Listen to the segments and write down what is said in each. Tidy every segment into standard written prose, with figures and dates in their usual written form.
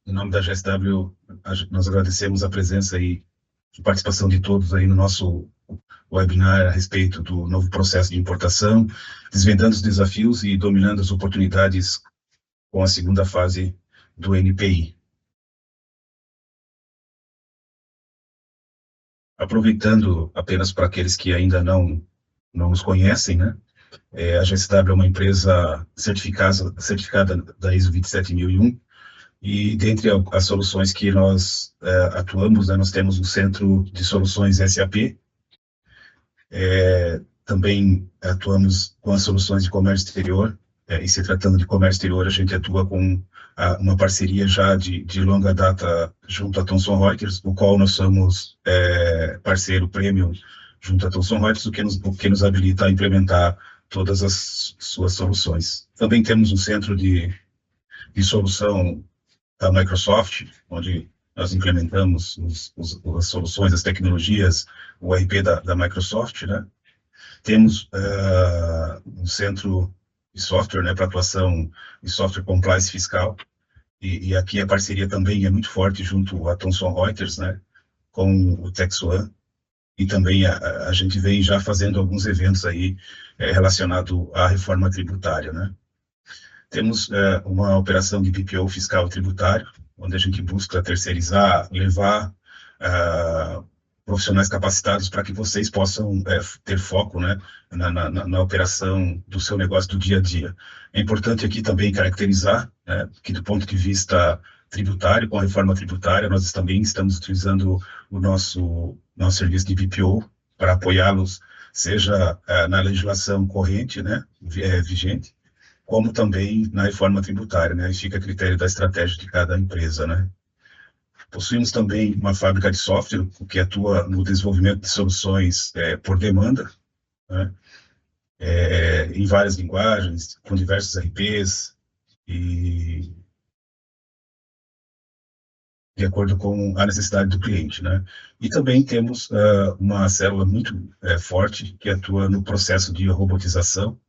Em nome da GSW, nós agradecemos a presença e a participação de todos aí no nosso webinar a respeito do novo processo de importação, desvendando os desafios e dominando as oportunidades com a segunda fase do NPI. Aproveitando apenas para aqueles que ainda não nos conhecem, né? A GSW é uma empresa certificada da ISO 27001, e dentre as soluções que nós atuamos, né, nós temos um centro de soluções SAP, também atuamos com as soluções de comércio exterior, e se tratando de comércio exterior, a gente atua com uma parceria já de longa data junto à Thomson Reuters, o qual nós somos parceiro premium junto à Thomson Reuters, o que nos habilita a implementar todas as suas soluções. Também temos um centro de solução da Microsoft, onde nós implementamos as soluções, as tecnologias, o RP da Microsoft, né? Temos um centro de software, né, para atuação em software compliance fiscal, e aqui a parceria também é muito forte junto à Thomson Reuters, né, com o TaxOne, e também a gente vem já fazendo alguns eventos aí relacionados à reforma tributária, né. Temos uma operação de BPO fiscal tributário, onde a gente busca terceirizar, levar profissionais capacitados para que vocês possam ter foco, né, na operação do seu negócio do dia a dia. É importante aqui também caracterizar, né, que do ponto de vista tributário, com a reforma tributária, nós também estamos utilizando o nosso serviço de BPO para apoiá-los, seja na legislação corrente, né, vigente, como também na reforma tributária, né? Aí fica a critério da estratégia de cada empresa, né? Possuímos também uma fábrica de software que atua no desenvolvimento de soluções por demanda, né? Em várias linguagens, com diversos RPs e de acordo com a necessidade do cliente, né? E também temos uma célula muito forte que atua no processo de robotização,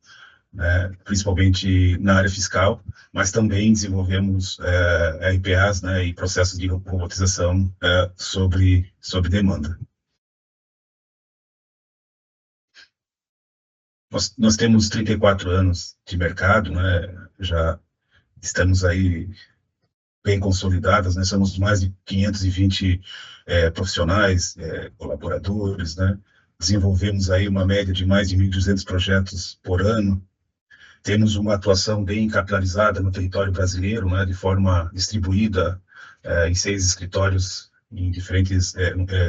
né, principalmente na área fiscal, mas também desenvolvemos RPAs, né, e processos de robotização sobre demanda. Nós temos 34 anos de mercado, né, já estamos aí bem consolidadas, né, somos mais de 520 profissionais, colaboradores, né, desenvolvemos aí uma média de mais de 1.200 projetos por ano. Temos uma atuação bem capilarizada no território brasileiro, né, de forma distribuída em 6 escritórios em diferentes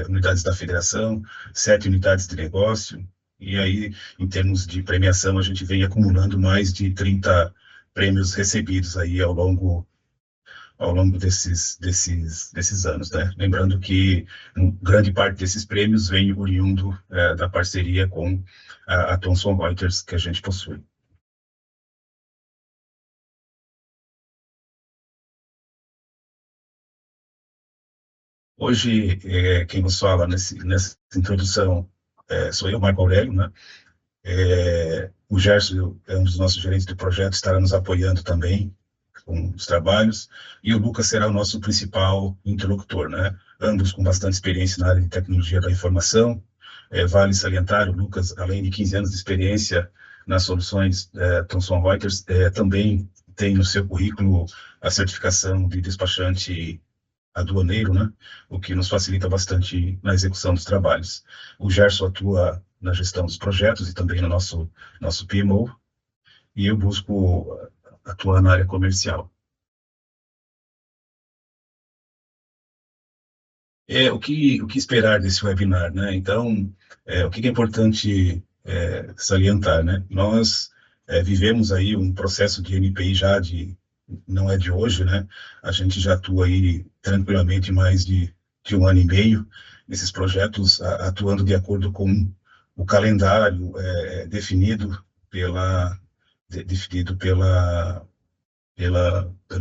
unidades da federação, 7 unidades de negócio, e aí, em termos de premiação, a gente vem acumulando mais de 30 prêmios recebidos aí ao longo desses anos, né? Lembrando que grande parte desses prêmios vem oriundo da parceria com a Thomson Reuters que a gente possui. Hoje, quem nos fala nessa introdução sou eu, Marco Aurélio, né? O Gerson é um dos nossos gerentes do projeto, estará nos apoiando também com os trabalhos, e o Lucas será o nosso principal interlocutor, né? Ambos com bastante experiência na área de tecnologia da informação. Vale salientar, o Lucas, além de 15 anos de experiência nas soluções Thomson Reuters, também tem no seu currículo a certificação de despachante aduaneiro, né? O que nos facilita bastante na execução dos trabalhos. O Gerson atua na gestão dos projetos e também no nosso PMO, e eu busco atuar na área comercial. O que esperar desse webinar, né? Então, o que é importante salientar, né? Nós vivemos aí um processo de NPI já não é de hoje, né? A gente já atua aí tranquilamente mais de 1 ano e meio nesses projetos, atuando de acordo com o calendário definido pelo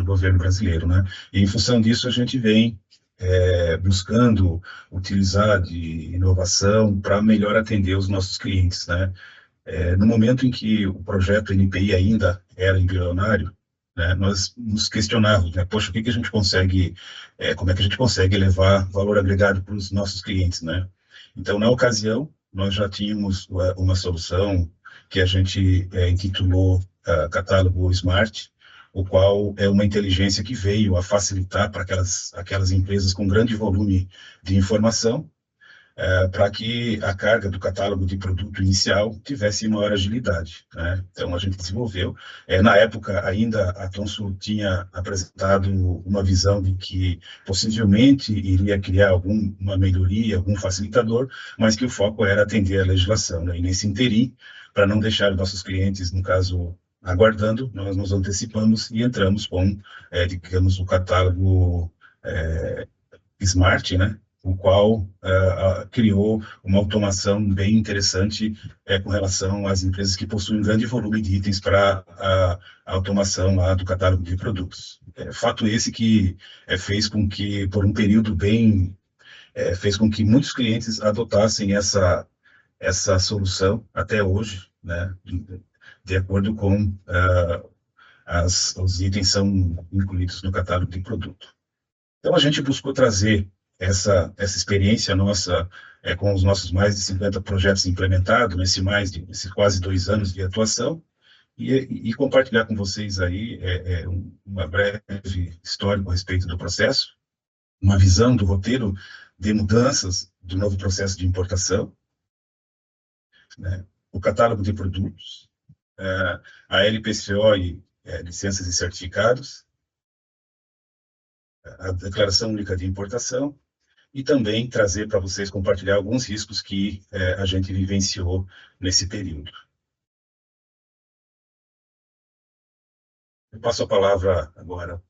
governo brasileiro, né? E em função disso a gente vem buscando utilizar de inovação para melhor atender os nossos clientes, né? No momento em que o projeto NPI ainda era embrionário, né, nós nos questionávamos, né, poxa, o que que a gente consegue, como é que a gente consegue levar valor agregado para os nossos clientes, né? Então, na ocasião, nós já tínhamos uma solução que a gente intitulou Catálogo Smart, o qual é uma inteligência que veio a facilitar para aquelas empresas com grande volume de informação, para que a carga do catálogo de produto inicial tivesse maior agilidade, né? Então, a gente desenvolveu. Na época, ainda a Thomson tinha apresentado uma visão de que possivelmente iria criar alguma melhoria, algum facilitador, mas que o foco era atender a legislação, né? E nesse interim, para não deixar os nossos clientes, no caso, aguardando, nós nos antecipamos e entramos com, digamos, o catálogo Smart, né? O qual criou uma automação bem interessante com relação às empresas que possuem um grande volume de itens para a automação lá do catálogo de produtos. Fato esse que fez com que, por um período fez com que muitos clientes adotassem essa solução até hoje, né? De acordo com os itens são incluídos no catálogo de produto. Então, a gente buscou trazer essa experiência nossa com os nossos mais de 50 projetos implementados, nesses quase 2 anos de atuação, e compartilhar com vocês aí uma breve história a respeito do processo, uma visão do roteiro de mudanças do novo processo de importação, né, o catálogo de produtos, a LPCO e licenças e certificados, a Declaração Única de Importação, e também trazer para vocês compartilhar alguns riscos que a gente vivenciou nesse período. Eu passo a palavra agora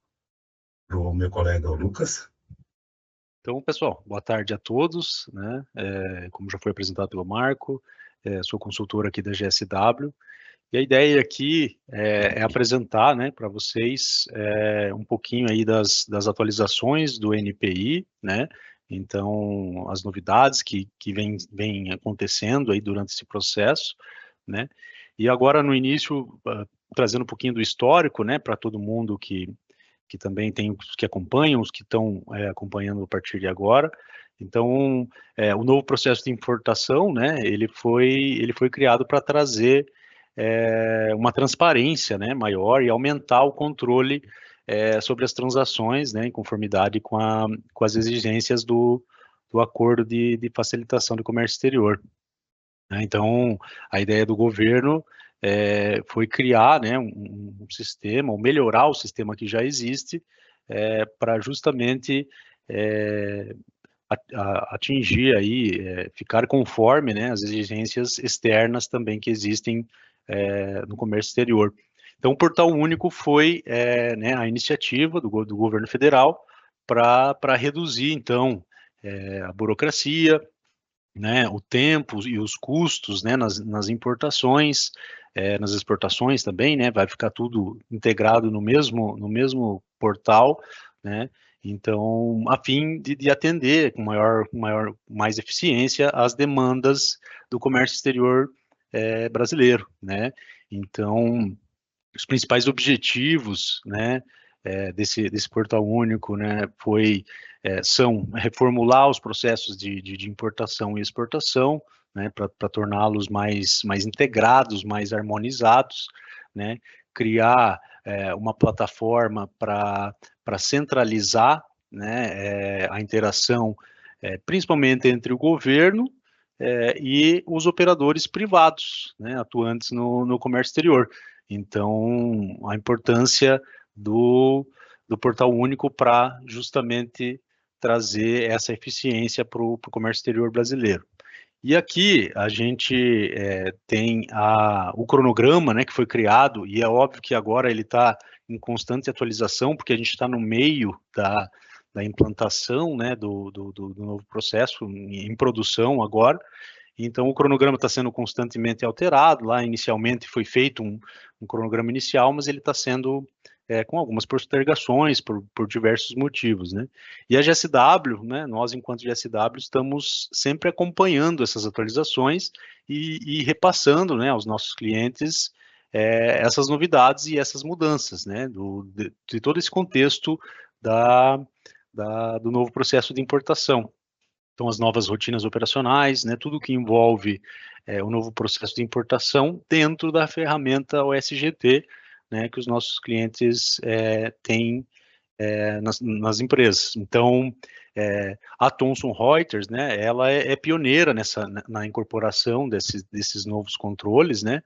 para o meu colega o Lucas. Então, pessoal, boa tarde a todos, né? Como já foi apresentado pelo Marco, sou consultor aqui da GSW, e a ideia aqui é apresentar, né, para vocês um pouquinho aí das atualizações do NPI, né? Então, as novidades que vem acontecendo aí durante esse processo, né? E agora, no início, trazendo um pouquinho do histórico, né, para todo mundo que também tem os que acompanham, os que estão acompanhando a partir de agora. Então, o novo processo de importação, né, ele foi criado para trazer uma transparência, né, maior e aumentar o controle sobre as transações, né, em conformidade com as exigências do acordo de facilitação do comércio exterior. Então, a ideia do governo foi criar, né, um sistema, ou melhorar o sistema que já existe, para justamente atingir aí, ficar conforme, né, as exigências externas também que existem no comércio exterior. Então, o Portal Único foi né, a iniciativa do governo federal para reduzir, então, a burocracia, né, o tempo e os custos, né, nas importações, nas exportações também, né, vai ficar tudo integrado no mesmo portal, né, então, a fim de atender com mais eficiência as demandas do comércio exterior brasileiro, né, então, os principais objetivos, né, desse portal único, né, são reformular os processos de importação e exportação, né, para torná-los mais integrados, mais harmonizados, né, criar uma plataforma para centralizar, né, a interação, principalmente entre o governo e os operadores privados, né, atuantes no comércio exterior. Então, a importância do Portal Único para justamente trazer essa eficiência para o comércio exterior brasileiro. E aqui a gente tem o cronograma, né, que foi criado, e é óbvio que agora ele está em constante atualização, porque a gente está no meio da implantação, né, do novo processo em produção agora. Então, o cronograma está sendo constantemente alterado. Lá, inicialmente, foi feito um cronograma inicial, mas ele está sendo com algumas postergações por diversos motivos, né? E a GSW, né, nós, enquanto GSW, estamos sempre acompanhando essas atualizações e repassando, né, aos nossos clientes essas novidades e essas mudanças, né, de todo esse contexto do novo processo de importação. Então, as novas rotinas operacionais, né, tudo que envolve o novo processo de importação dentro da ferramenta OSGT, né, que os nossos clientes têm nas empresas. Então, a Thomson Reuters, né, ela é pioneira na incorporação desses novos controles, né,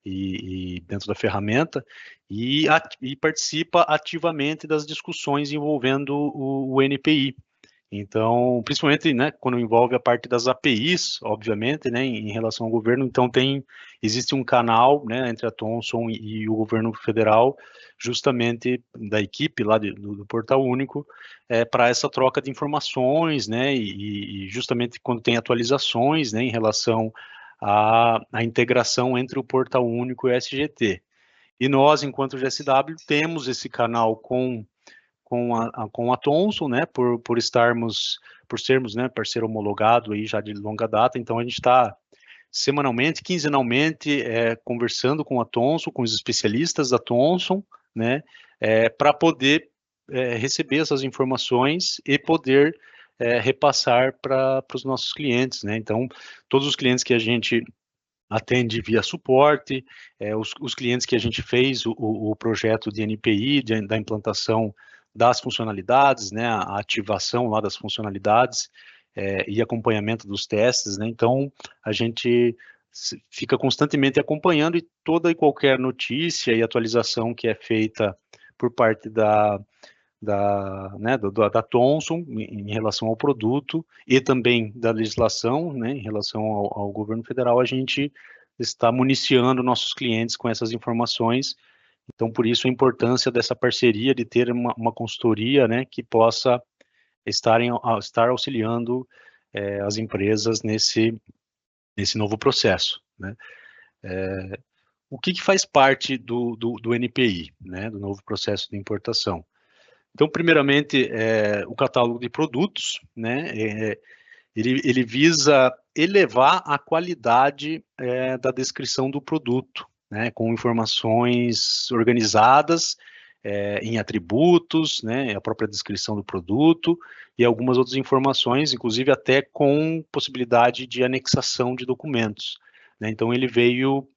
e dentro da ferramenta, e participa ativamente das discussões envolvendo o NPI. Então, principalmente, né, quando envolve a parte das APIs, obviamente, né, em relação ao governo, então existe um canal, né, entre a Thomson e o governo federal, justamente da equipe lá do Portal Único, para essa troca de informações, né, e justamente quando tem atualizações, né, em relação à integração entre o Portal Único e o SGT. E nós, enquanto GSW, temos esse canal com a Thomson, né, por sermos, né, parceiro homologado aí já de longa data, então a gente está semanalmente, quinzenalmente, conversando com a Thomson, com os especialistas da Thomson, né, para poder receber essas informações e poder repassar para os nossos clientes, né, então todos os clientes que a gente atende via suporte, os clientes que a gente fez o projeto de NPI, da implantação das funcionalidades, né, a ativação lá das funcionalidades e acompanhamento dos testes, né, então a gente fica constantemente acompanhando e toda e qualquer notícia e atualização que é feita por parte da Thomson em relação ao produto e também da legislação, né, em relação ao governo federal, a gente está municiando nossos clientes com essas informações. Então, por isso a importância dessa parceria, de ter uma consultoria, né, que possa estar auxiliando as empresas nesse novo processo, né. O que faz parte do NPI, né, do novo processo de importação? Então, primeiramente, o catálogo de produtos, né, ele visa elevar a qualidade da descrição do produto, né, com informações organizadas em atributos, né, a própria descrição do produto e algumas outras informações, inclusive até com possibilidade de anexação de documentos, né. Então, ele veio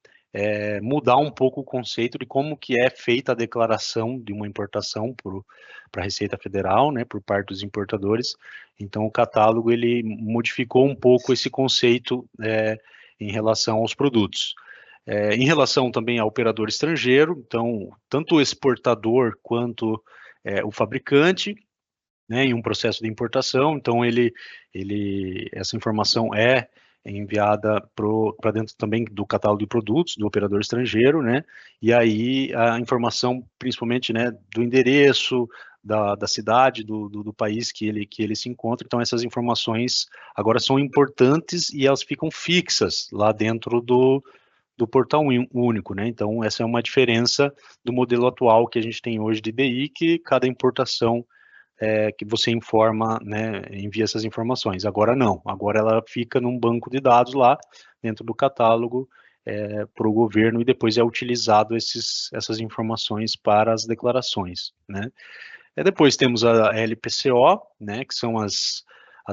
mudar um pouco o conceito de como que é feita a declaração de uma importação para a Receita Federal, né, por parte dos importadores. Então, o catálogo, ele modificou um pouco esse conceito em relação aos produtos. Em relação também ao operador estrangeiro, então, tanto o exportador quanto o fabricante, né, em um processo de importação, então essa informação é enviada para dentro também do catálogo de produtos do operador estrangeiro, né, e aí a informação, principalmente, né, do endereço, da cidade, do país que ele se encontra, então essas informações agora são importantes e elas ficam fixas lá dentro do Portal Único, né, então essa é uma diferença do modelo atual que a gente tem hoje de DI, que cada importação que você informa, né, envia essas informações. Agora não, agora ela fica num banco de dados lá, dentro do catálogo, para o governo, e depois é utilizado essas informações para as declarações, né. Depois temos a LPCO, né, que são as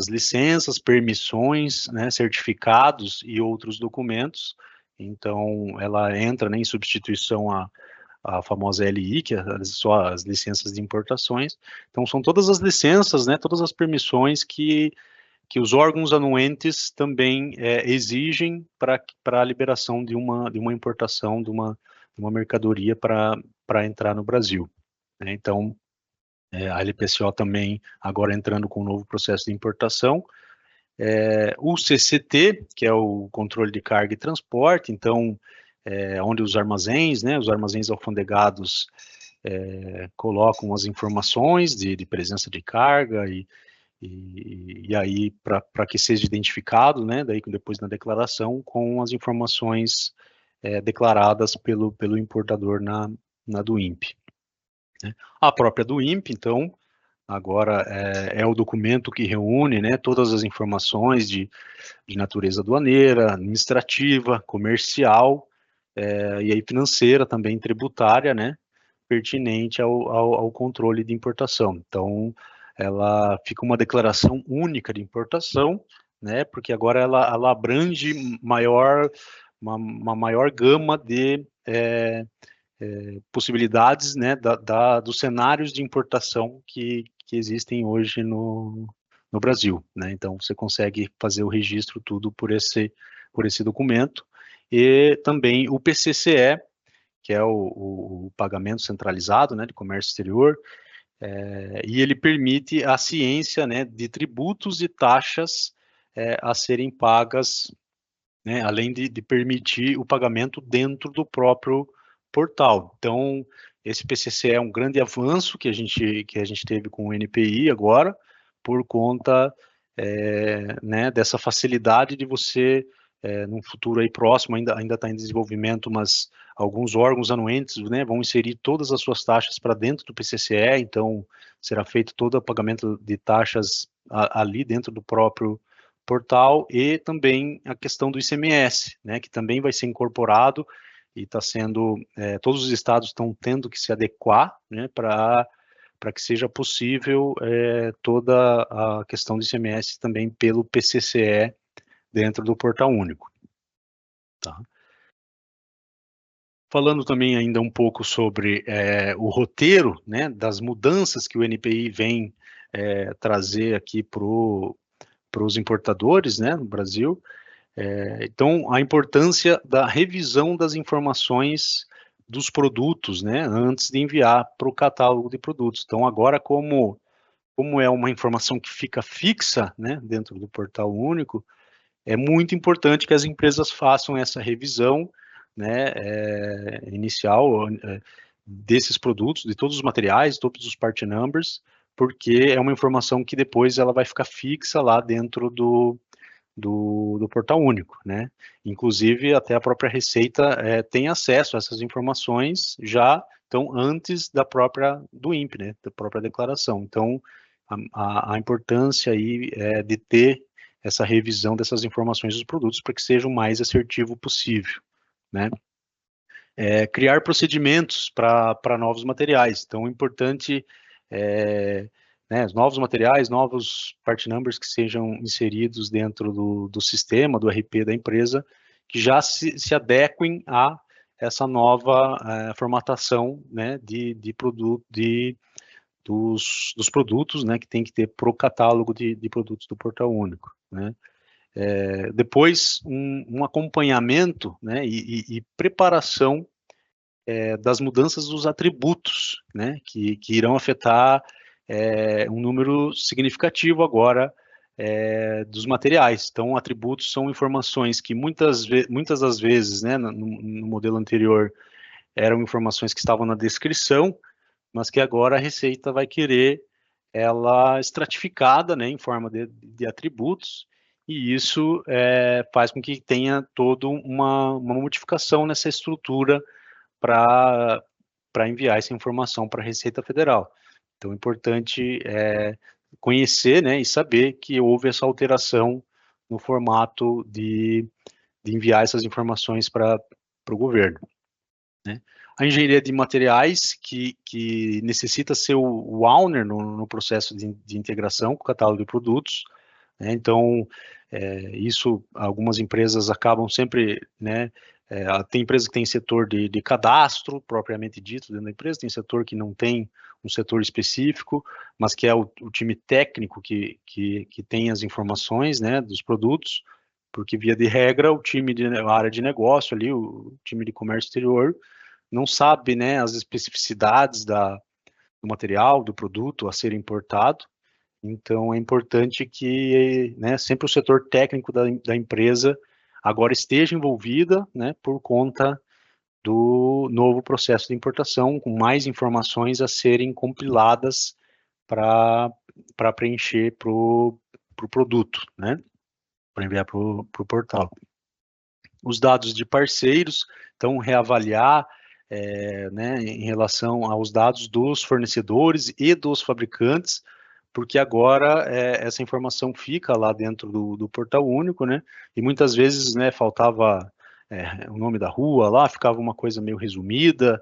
licenças, permissões, né, certificados e outros documentos. Então, ela entra, né, em substituição a famosa LI, que só as licenças de importações. Então, são todas as licenças, né, todas as permissões que os órgãos anuentes também exigem para a liberação de uma importação de uma mercadoria para entrar no Brasil, né. Então, a LPCO também agora entrando com um novo processo de importação. O CCT, que é o controle de carga e transporte, então, onde os armazéns, né, os armazéns alfandegados colocam as informações de presença de carga e aí para que seja identificado, né, daí depois na declaração, com as informações declaradas pelo importador na do INPE, né. A própria do INPE, então, agora é o documento que reúne, né, todas as informações de natureza aduaneira, administrativa, comercial e aí financeira também, tributária, né, pertinente ao controle de importação. Então, ela fica uma declaração única de importação, né, porque agora ela abrange uma maior gama de possibilidades, né, dos cenários de importação que existem hoje no Brasil, né? Então, você consegue fazer o registro tudo por esse documento. E também o PCCE, que é o pagamento centralizado, né, de comércio exterior, e ele permite a ciência, né, de tributos e taxas a serem pagas, né, além de permitir o pagamento dentro do próprio portal. Então, esse PCC é um grande avanço que a gente teve com o NPI agora, por conta né, dessa facilidade de você, num futuro aí próximo, ainda está em desenvolvimento, mas alguns órgãos anuentes, né, vão inserir todas as suas taxas para dentro do PCCE, então será feito todo o pagamento de taxas ali dentro do próprio portal, e também a questão do ICMS, né, que também vai ser incorporado e está sendo, todos os estados estão tendo que se adequar, né, para que seja possível toda a questão do ICMS também pelo PCCE dentro do Portal Único. Tá? Falando também ainda um pouco sobre o roteiro, né, das mudanças que o NPI vem trazer aqui para os importadores, né, no Brasil. Então, a importância da revisão das informações dos produtos, né, antes de enviar para o catálogo de produtos. Então, agora, como é uma informação que fica fixa, né, dentro do Portal Único, é muito importante que as empresas façam essa revisão, né, inicial desses produtos, de todos os materiais, todos os part numbers, porque é uma informação que depois ela vai ficar fixa lá dentro do Portal Único, né? Inclusive, até a própria Receita tem acesso a essas informações já, então, antes do INPE, né? Da própria declaração. Então, a importância aí de ter essa revisão dessas informações dos produtos para que seja o mais assertivo possível, né? Criar procedimentos para novos materiais. Então, é importante né, novos materiais, novos part numbers que sejam inseridos dentro do sistema, do RP da empresa, que já se adequem a essa nova formatação, né, dos produtos, né, que tem que ter para o catálogo de produtos do Portal Único, né. Depois, um acompanhamento, né, e preparação das mudanças dos atributos, né, que irão afetar um número significativo agora dos materiais. Então, atributos são informações que muitas das vezes, né, no modelo anterior, eram informações que estavam na descrição, mas que agora a Receita vai querer ela estratificada, né, em forma de atributos, e isso faz com que tenha toda uma modificação nessa estrutura para enviar essa informação para a Receita Federal. Então, é importante conhecer, né, e saber que houve essa alteração no formato de enviar essas informações para o governo, né. A engenharia de materiais, que necessita ser o owner no processo de integração com o catálogo de produtos, né. Então, isso, algumas empresas acabam sempre, né, tem empresa que tem setor de cadastro, propriamente dito, dentro da empresa, tem setor que não tem um setor específico, mas que é o time técnico que tem as informações, né, dos produtos, porque, via de regra, a área de negócio ali, o time de comércio exterior, não sabe, né, as especificidades do material, do produto a ser importado. Então, é importante que, né, sempre o setor técnico da empresa agora esteja envolvida, né, por conta do novo processo de importação, com mais informações a serem compiladas para preencher para o produto, né, para enviar para o portal. Os dados de parceiros, então, reavaliar né, em relação aos dados dos fornecedores e dos fabricantes, porque agora essa informação fica lá dentro do Portal Único, né, e muitas vezes, né, faltava o nome da rua lá, ficava uma coisa meio resumida,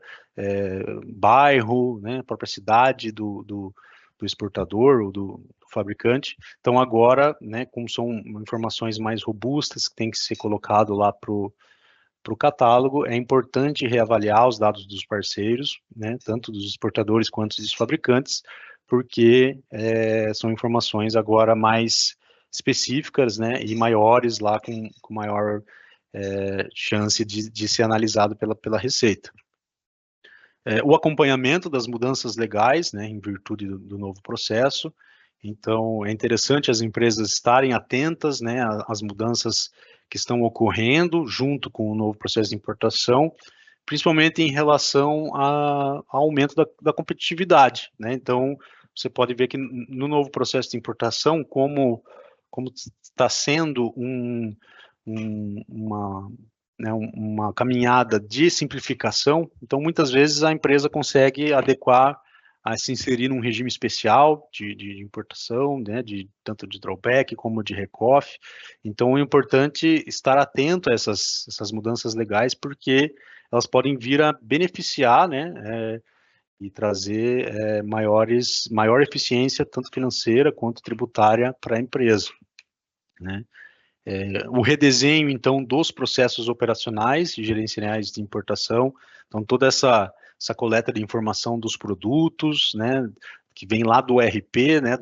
bairro, né, a própria cidade do exportador ou do fabricante. Então agora, né, como são informações mais robustas que tem que ser colocado lá para o catálogo, é importante reavaliar os dados dos parceiros, né, tanto dos exportadores quanto dos fabricantes, porque são informações agora mais específicas, né, e maiores lá com maior chance de ser analisado pela Receita. O acompanhamento das mudanças legais, né, em virtude do novo processo. Então, é interessante as empresas estarem atentas, né, às mudanças que estão ocorrendo junto com o novo processo de importação, principalmente em relação ao aumento da competitividade, né? Então, você pode ver que no novo processo de importação, como está sendo uma caminhada de simplificação, então muitas vezes a empresa consegue adequar a se inserir num regime especial de importação, né, tanto de drawback como de recoff. Então é importante estar atento a essas mudanças legais, porque elas podem vir a beneficiar, né, e trazer maior eficiência, tanto financeira quanto tributária para a empresa, né. O redesenho, então, dos processos operacionais e gerenciais de importação, então, toda essa coleta de informação dos produtos, né, que vem lá do RP, né,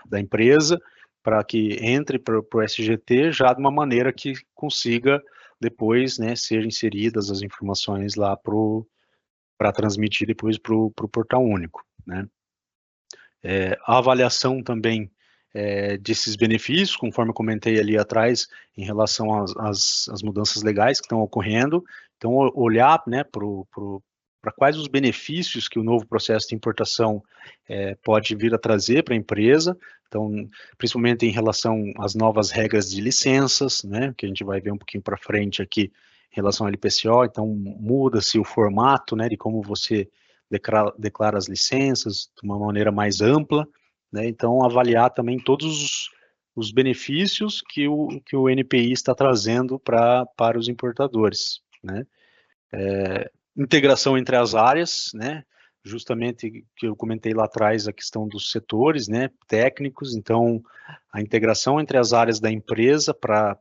da empresa, para que entre para o SGT já de uma maneira que consiga depois, né, ser inseridas as informações lá para transmitir depois para o portal único, né. A avaliação também desses benefícios, conforme eu comentei ali atrás, em relação às mudanças legais que estão ocorrendo. Então, olhar, né, para quais os benefícios que o novo processo de importação pode vir a trazer para a empresa. Então, principalmente em relação às novas regras de licenças, né, que a gente vai ver um pouquinho para frente aqui em relação ao LPCO. Então, muda-se o formato, né, de como você declara as licenças de uma maneira mais ampla, né? Então, avaliar também todos os benefícios que o NPI está trazendo para os importadores, né? Integração entre as áreas, né? Justamente que eu comentei lá atrás, a questão dos setores, né, técnicos. Então, a integração entre as áreas da empresa para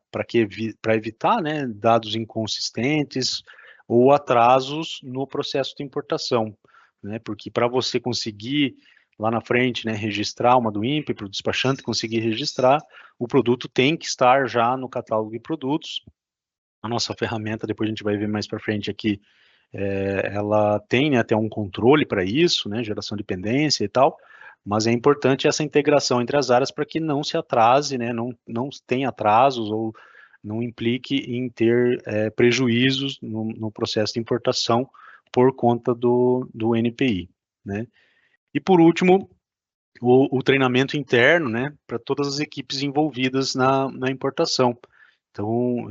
evitar, né, dados inconsistentes ou atrasos no processo de importação, né? Porque para você conseguir lá na frente, né, registrar uma do INPE, para o despachante conseguir registrar, o produto tem que estar já no catálogo de produtos. A nossa ferramenta, depois a gente vai ver mais para frente aqui, ela tem, né, até um controle para isso, né, geração de pendência e tal, mas é importante essa integração entre as áreas para que não se atrase, né, não tenha atrasos ou não implique em ter prejuízos no processo de importação por conta do NPI, né. E por último, o treinamento interno, né, para todas as equipes envolvidas na importação. Então,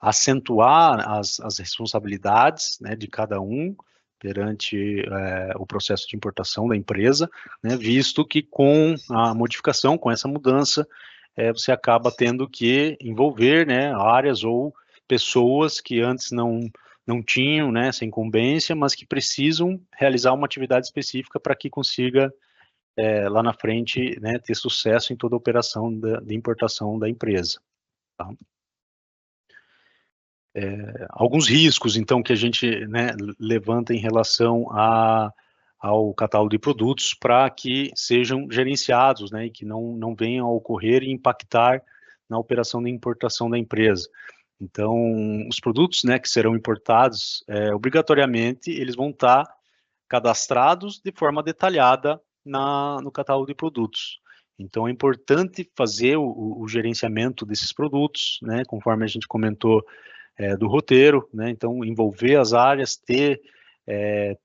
acentuar as responsabilidades, né, de cada um perante o processo de importação da empresa, né, visto que com a modificação, com essa mudança, você acaba tendo que envolver, né, áreas ou pessoas que antes não tinham, né, essa incumbência, mas que precisam realizar uma atividade específica para que consiga lá na frente, né, ter sucesso em toda a operação de importação da empresa. Tá? Alguns riscos, então, que a gente, né, levanta em relação ao catálogo de produtos para que sejam gerenciados, né, e que não venham a ocorrer e impactar na operação de importação da empresa. Então, os produtos, né, que serão importados, obrigatoriamente, eles vão estar cadastrados de forma detalhada no catálogo de produtos. Então, é importante fazer o gerenciamento desses produtos, né, conforme a gente comentou do roteiro, né, então envolver as áreas, ter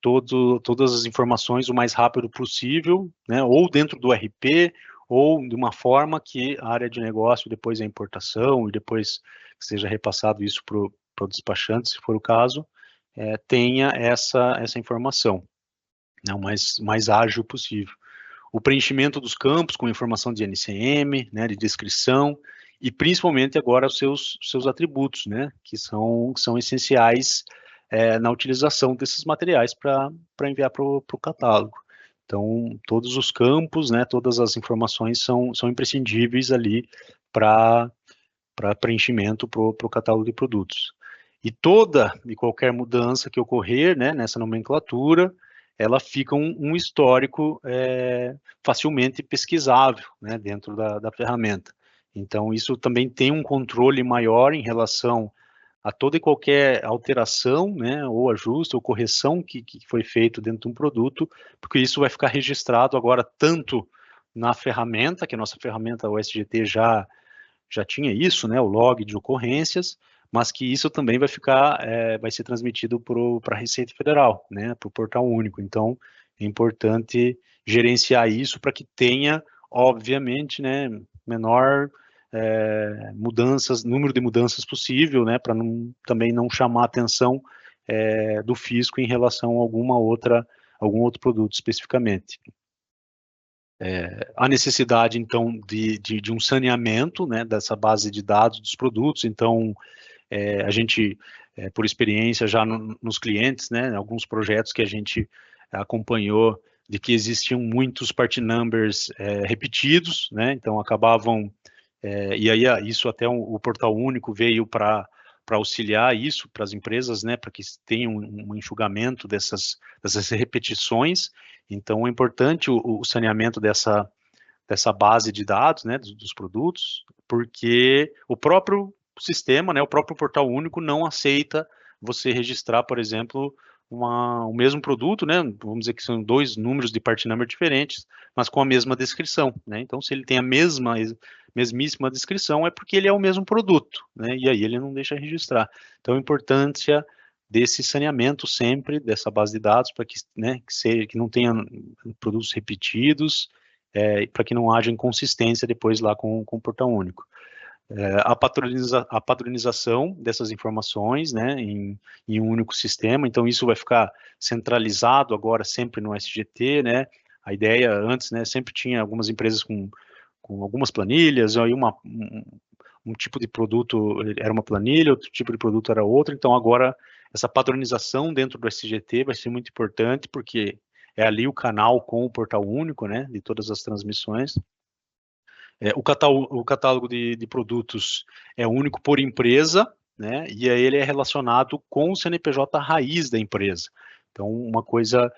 todas as informações o mais rápido possível, né, ou dentro do RP, ou de uma forma que a área de negócio, depois a importação, e depois que seja repassado isso para o despachante, se for o caso, tenha essa informação, né, o mais ágil possível. O preenchimento dos campos com informação de NCM, né, de descrição, e principalmente agora os seus atributos, né, que são essenciais na utilização desses materiais para enviar para o catálogo. Então, todos os campos, né, todas as informações são imprescindíveis ali para preenchimento para o catálogo de produtos. E toda e qualquer mudança que ocorrer, né, nessa nomenclatura, ela fica um histórico facilmente pesquisável, né, dentro da ferramenta. Então, isso também tem um controle maior em relação a toda e qualquer alteração, né, ou ajuste ou correção que foi feito dentro de um produto, porque isso vai ficar registrado agora tanto na ferramenta, que a nossa ferramenta, o SGT, já tinha isso, né, o log de ocorrências, mas que isso também vai ficar, vai ser transmitido para a Receita Federal, né, para o portal único. Então, é importante gerenciar isso para que tenha, obviamente, né, menor número de mudanças possível, né, para também não chamar a atenção do fisco em relação a algum outro produto especificamente. A necessidade, então, de um saneamento, né, dessa base de dados dos produtos. Então, a gente, por experiência já nos clientes, né, alguns projetos que a gente acompanhou, de que existiam muitos part numbers repetidos, né, então acabavam, e aí isso até o portal único veio para auxiliar isso para as empresas, né, para que tenham um enxugamento dessas repetições. Então, é importante o saneamento dessa base de dados, né, dos produtos, porque o próprio sistema, né, o próprio portal único não aceita você registrar, por exemplo, o mesmo produto, né, vamos dizer que são 2 números de part number diferentes, mas com a mesma descrição, né. Então, se ele tem a mesmíssima descrição, é porque ele é o mesmo produto, né, e aí ele não deixa registrar. Então, a importância desse saneamento sempre, dessa base de dados, para que, né, que não tenha produtos repetidos, para que não haja inconsistência depois lá com o portal único. A padronização dessas informações, né, em um único sistema, então isso vai ficar centralizado agora sempre no SGT, né. A ideia antes, né, sempre tinha algumas empresas com algumas planilhas, aí um tipo de produto era uma planilha, outro tipo de produto era outro. Então agora essa padronização dentro do SGT vai ser muito importante, porque é ali o canal com o portal único, né, de todas as transmissões. O catálogo de produtos é único por empresa, né, e aí ele é relacionado com o CNPJ raiz da empresa. Então, uma coisa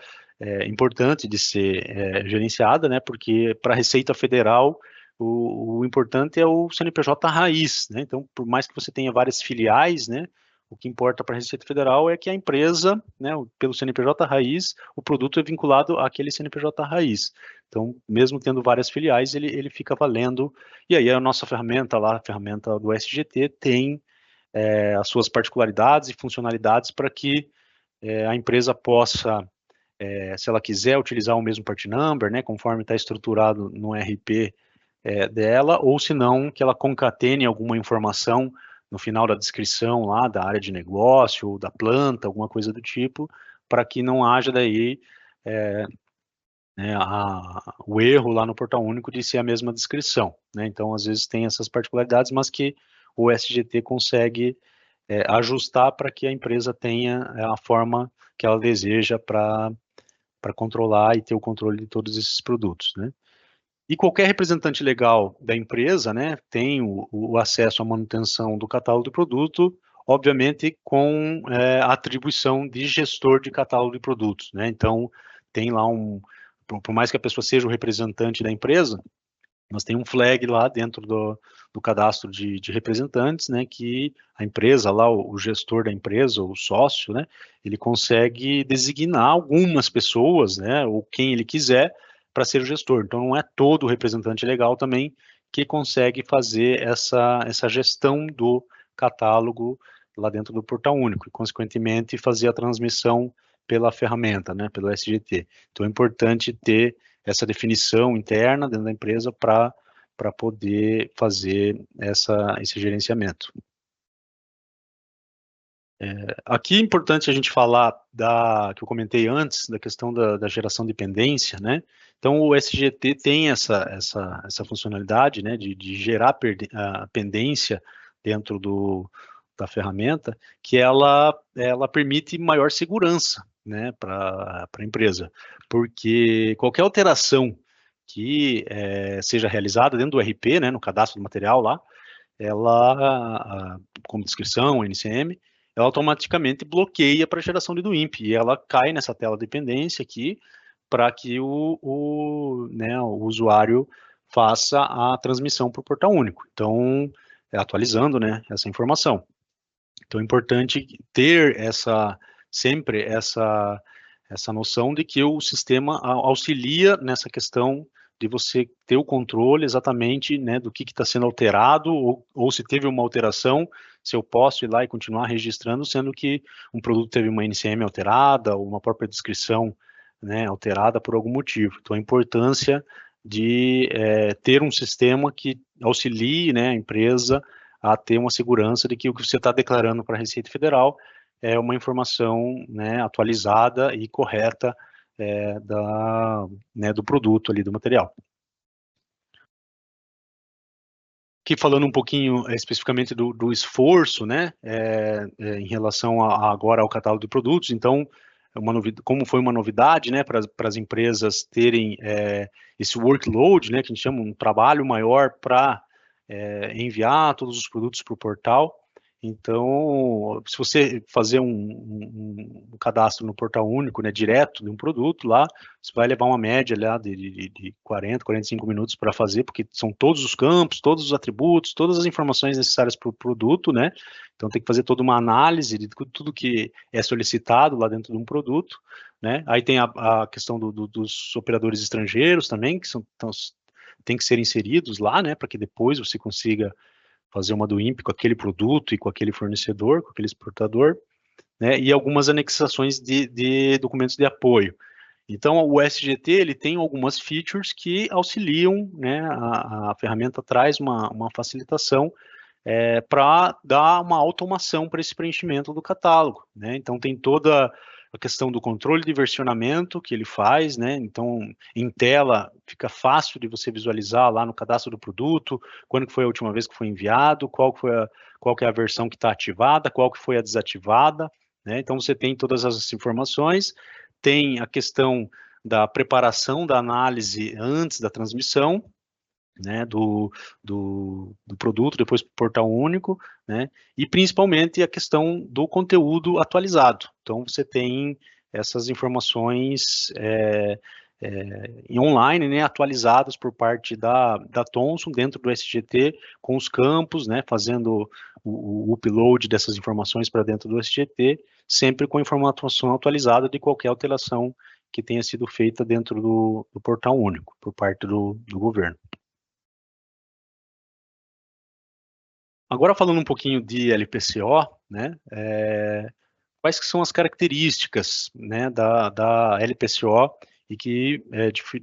importante de ser gerenciada, né, porque para a Receita Federal, o importante é o CNPJ raiz, né, então, por mais que você tenha várias filiais, né, o que importa para a Receita Federal é que a empresa, né, pelo CNPJ raiz, o produto é vinculado àquele CNPJ raiz. Então, mesmo tendo várias filiais, ele fica valendo. E aí a nossa ferramenta lá, a ferramenta do SGT, tem as suas particularidades e funcionalidades para que a empresa possa, se ela quiser utilizar o mesmo part number, né, conforme está estruturado no RP dela, ou se não, que ela concatene alguma informação no final da descrição lá da área de negócio, ou da planta, alguma coisa do tipo, para que não haja daí né, o erro lá no portal único de ser a mesma descrição, né? Então, às vezes tem essas particularidades, mas que o SGT consegue ajustar para que a empresa tenha a forma que ela deseja para controlar e ter o controle de todos esses produtos, né? E qualquer representante legal da empresa, né, tem o acesso à manutenção do catálogo de produto, obviamente com a atribuição de gestor de catálogo de produtos, né? Então, tem lá por mais que a pessoa seja o representante da empresa, nós tem um flag lá dentro do cadastro de representantes, né, que a empresa lá, o gestor da empresa, o sócio, né, ele consegue designar algumas pessoas, né, ou quem ele quiser, para ser o gestor. Então, não é todo representante legal também que consegue fazer essa gestão do catálogo lá dentro do portal único, e, consequentemente, fazer a transmissão pela ferramenta, né, pelo SGT. Então, é importante ter essa definição interna dentro da empresa para poder fazer esse gerenciamento. Aqui é importante a gente falar que eu comentei antes, da questão da geração de pendência, né? Então, o SGT tem essa funcionalidade, né, de gerar a pendência dentro da ferramenta, que ela permite maior segurança, né, para a empresa, porque qualquer alteração que seja realizada dentro do RP, né, no cadastro do material lá, ela, como descrição, NCM, ela automaticamente bloqueia para a geração de do INP, e ela cai nessa tela de dependência aqui, para que né, o usuário faça a transmissão para o portal único. Então, atualizando, né, essa informação. Então, é importante ter sempre essa noção de que o sistema auxilia nessa questão de você ter o controle exatamente, né, do que está sendo alterado, ou se teve uma alteração, se eu posso ir lá e continuar registrando, sendo que um produto teve uma NCM alterada, ou uma própria descrição, né, alterada por algum motivo. Então, a importância de ter um sistema que auxilie, né, a empresa a ter uma segurança de que o que você está declarando para a Receita Federal é uma informação, né, atualizada e correta né, do produto ali, do material. Aqui falando um pouquinho especificamente do esforço, né, em relação agora ao catálogo de produtos, então, como foi uma novidade, né, para as empresas terem esse workload, né, que a gente chama um trabalho maior para enviar todos os produtos para o portal. Então, se você fazer um cadastro no portal único, né, direto de um produto lá, você vai levar uma média lá de 40, 45 minutos para fazer, porque são todos os campos, todos os atributos, todas as informações necessárias para o produto, né? Então, tem que fazer toda uma análise de tudo que é solicitado lá dentro de um produto, né? Aí tem a questão dos operadores estrangeiros também, que tem que ser inseridos lá, né, para que depois você consiga fazer uma do INPE com aquele produto e com aquele fornecedor, com aquele exportador, né, e algumas anexações de documentos de apoio. Então, o SGT ele tem algumas features que auxiliam, né, a ferramenta traz uma facilitação para dar uma automação para esse preenchimento do catálogo, né? Então, tem toda a questão do controle de versionamento que ele faz, né? Então, em tela, fica fácil de você visualizar lá no cadastro do produto, quando que foi a última vez que foi enviado, qual que é a versão que está ativada, qual que foi a desativada, né? Então, você tem todas as informações, tem a questão da preparação da análise antes da transmissão, né, do produto, depois para o portal único, né, e principalmente a questão do conteúdo atualizado. Então, você tem essas informações em online, né, atualizadas por parte da Thomson dentro do SGT, com os campos, né, fazendo o upload dessas informações para dentro do SGT, sempre com informação atualizada de qualquer alteração que tenha sido feita dentro do portal único, por parte do governo. Agora falando um pouquinho de LPCO, né, quais que são as características, né, da LPCO e que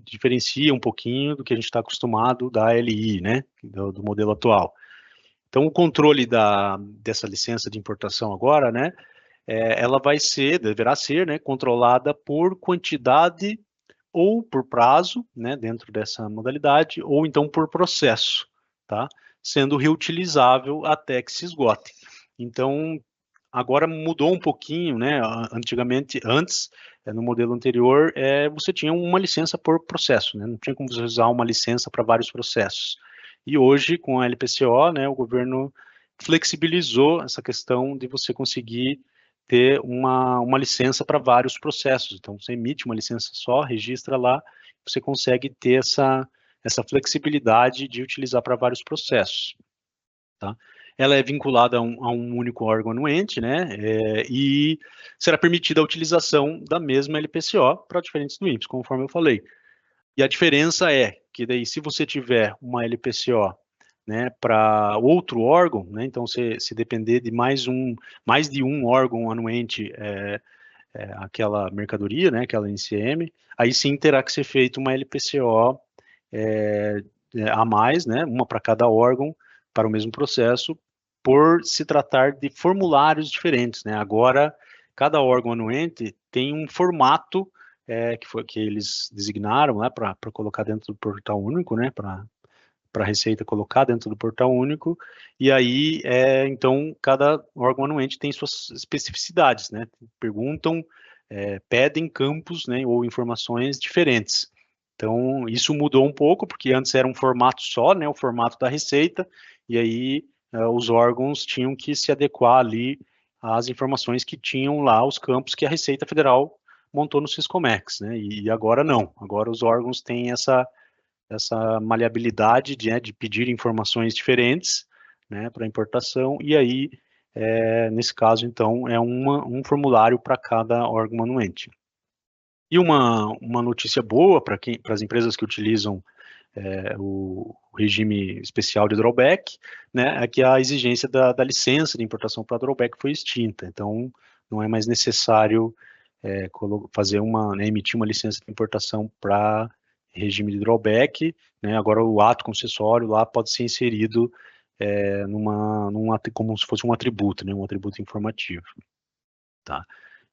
diferencia um pouquinho do que a gente está acostumado da LI, né, do modelo atual. Então, o controle dessa licença de importação agora, né, ela deverá ser, né, controlada por quantidade ou por prazo, né, dentro dessa modalidade, ou então por processo, tá? Sendo reutilizável até que se esgote. Então, agora mudou um pouquinho, né? Antes, no modelo anterior, você tinha uma licença por processo, né? Não tinha como você usar uma licença para vários processos. E hoje, com a LPCO, né, o governo flexibilizou essa questão de você conseguir ter uma licença para vários processos. Então, você emite uma licença só, registra lá, você consegue ter essa flexibilidade de utilizar para vários processos. Tá? Ela é vinculada a um único órgão anuente, né? E será permitida a utilização da mesma LPCO para diferentes do INPS, conforme eu falei. E a diferença é que daí, se você tiver uma LPCO, né, para outro órgão, né, então se depender de mais de um órgão anuente, aquela mercadoria, né, aquela NCM, aí sim terá que ser feita uma LPCO a mais, né, uma para cada órgão, para o mesmo processo, por se tratar de formulários diferentes, né? Agora, cada órgão anuente tem um formato que eles designaram, né, para colocar dentro do portal único, né, para a Receita colocar dentro do portal único, e aí, então, cada órgão anuente tem suas especificidades, né? Perguntam, pedem campos, né, ou informações diferentes. Então, isso mudou um pouco, porque antes era um formato só, né, o formato da Receita, e aí os órgãos tinham que se adequar ali às informações que tinham lá, os campos que a Receita Federal montou no Siscomex, né, e agora não, agora os órgãos têm essa maleabilidade de pedir informações diferentes, né, para importação, e aí, nesse caso, então, é um formulário para cada órgão anuente. E uma notícia boa para as empresas que utilizam o regime especial de drawback, né, é que a exigência da licença de importação para drawback foi extinta, então não é mais necessário fazer emitir uma licença de importação para regime de drawback, né, agora o ato concessório lá pode ser inserido como se fosse um atributo, né, um atributo informativo. Tá?